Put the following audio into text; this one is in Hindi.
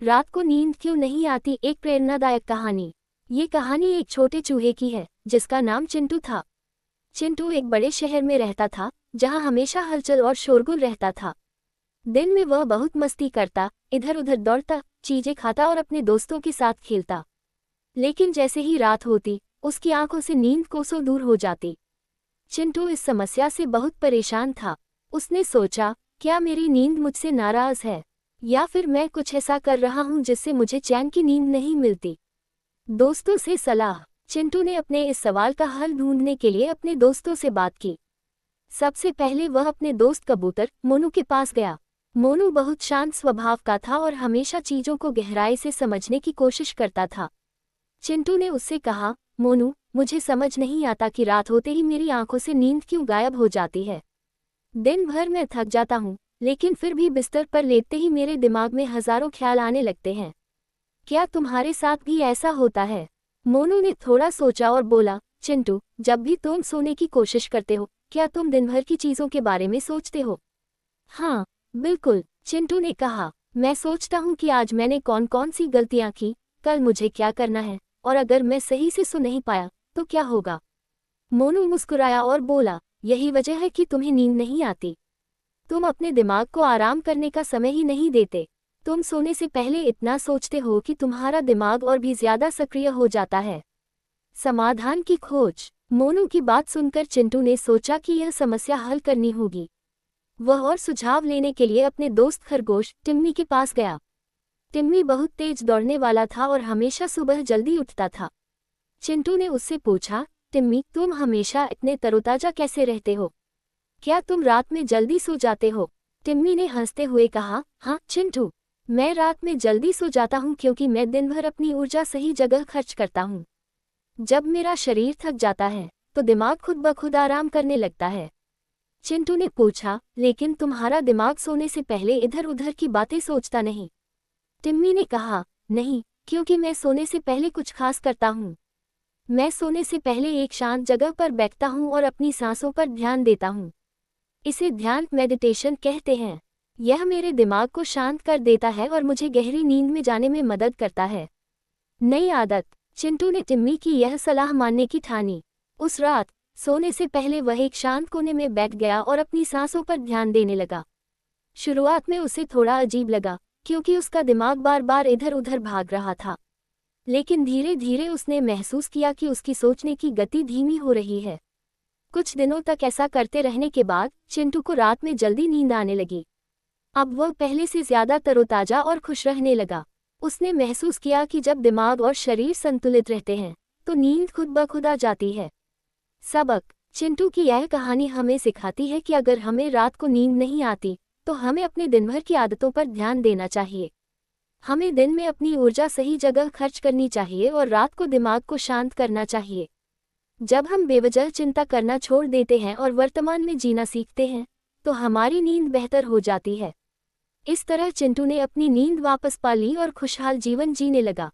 रात को नींद क्यों नहीं आती, एक प्रेरणादायक कहानी। ये कहानी एक छोटे चूहे की है जिसका नाम चिंटू था। चिंटू एक बड़े शहर में रहता था जहां हमेशा हलचल और शोरगुल रहता था। दिन में वह बहुत मस्ती करता, इधर उधर दौड़ता, चीजें खाता और अपने दोस्तों के साथ खेलता। लेकिन जैसे ही रात होती उसकी आंखों से नींद कोसों दूर हो जाती। चिंटू इस समस्या से बहुत परेशान था। उसने सोचा, क्या मेरी नींद मुझसे नाराज है या फिर मैं कुछ ऐसा कर रहा हूं जिससे मुझे चैन की नींद नहीं मिलती। दोस्तों से सलाह। चिंटू ने अपने इस सवाल का हल ढूंढने के लिए अपने दोस्तों से बात की। सबसे पहले वह अपने दोस्त कबूतर मोनू के पास गया। मोनू बहुत शांत स्वभाव का था और हमेशा चीजों को गहराई से समझने की कोशिश करता था। चिंटू ने उससे कहा, मोनू, मुझे समझ नहीं आता कि रात होते ही मेरी आंखों से नींद क्यों गायब हो जाती है। दिन भर मैं थक जाता हूँ, लेकिन फिर भी बिस्तर पर लेटते ही मेरे दिमाग में हजारों ख्याल आने लगते हैं। क्या तुम्हारे साथ भी ऐसा होता है? मोनू ने थोड़ा सोचा और बोला, चिंटू, जब भी तुम सोने की कोशिश करते हो, क्या तुम दिन भर की चीजों के बारे में सोचते हो? हाँ, बिल्कुल, चिंटू ने कहा। मैं सोचता हूँ कि आज मैंने कौन कौन सी गलतियाँ की, कल मुझे क्या करना है, और अगर मैं सही से सो नहीं पाया तो क्या होगा। मोनू मुस्कुराया और बोला, यही वजह है कि तुम्हें नींद नहीं आती। तुम अपने दिमाग को आराम करने का समय ही नहीं देते। तुम सोने से पहले इतना सोचते हो कि तुम्हारा दिमाग और भी ज्यादा सक्रिय हो जाता है। समाधान की खोज। मोनू की बात सुनकर चिंटू ने सोचा कि यह समस्या हल करनी होगी। वह और सुझाव लेने के लिए अपने दोस्त खरगोश टिम्मी के पास गया। टिम्मी बहुत तेज दौड़ने वाला था और हमेशा सुबह जल्दी उठता था। चिंटू ने उससे पूछा, टिम्मी, तुम हमेशा इतने तरोताजा कैसे रहते हो? क्या तुम रात में जल्दी सो जाते हो? टिम्मी ने हंसते हुए कहा, हाँ चिंटू, मैं रात में जल्दी सो जाता हूँ क्योंकि मैं दिन भर अपनी ऊर्जा सही जगह खर्च करता हूँ। जब मेरा शरीर थक जाता है तो दिमाग खुद ब खुद आराम करने लगता है। चिंटू ने पूछा, लेकिन तुम्हारा दिमाग सोने से पहले इधर उधर की बातें सोचता नहीं? टिम्मी ने कहा, नहीं, क्योंकि मैं सोने से पहले कुछ खास करता हूँ। मैं सोने से पहले एक शांत जगह पर बैठता हूँ और अपनी सांसों पर ध्यान देता हूँ। इसे ध्यान मेडिटेशन कहते हैं। यह मेरे दिमाग को शांत कर देता है और मुझे गहरी नींद में जाने में मदद करता है। नई आदत। चिंटू ने टिम्मी की यह सलाह मानने की ठानी। उस रात सोने से पहले वह एक शांत कोने में बैठ गया और अपनी सांसों पर ध्यान देने लगा। शुरुआत में उसे थोड़ा अजीब लगा क्योंकि उसका दिमाग बार बार इधर उधर भाग रहा था, लेकिन धीरे धीरे उसने महसूस किया कि उसकी सोचने की गति धीमी हो रही है। कुछ दिनों तक ऐसा करते रहने के बाद चिंटू को रात में जल्दी नींद आने लगी। अब वह पहले से ज्यादा तरोताजा और खुश रहने लगा। उसने महसूस किया कि जब दिमाग और शरीर संतुलित रहते हैं तो नींद खुद ब खुद आ जाती है। सबक। चिंटू की यह कहानी हमें सिखाती है कि अगर हमें रात को नींद नहीं आती तो हमें अपने दिन भर की आदतों पर ध्यान देना चाहिए। हमें दिन में अपनी ऊर्जा सही जगह खर्च करनी चाहिए और रात को दिमाग को शांत करना चाहिए। जब हम बेवजह चिंता करना छोड़ देते हैं और वर्तमान में जीना सीखते हैं तो हमारी नींद बेहतर हो जाती है। इस तरह चिंटू ने अपनी नींद वापस पा ली और खुशहाल जीवन जीने लगा।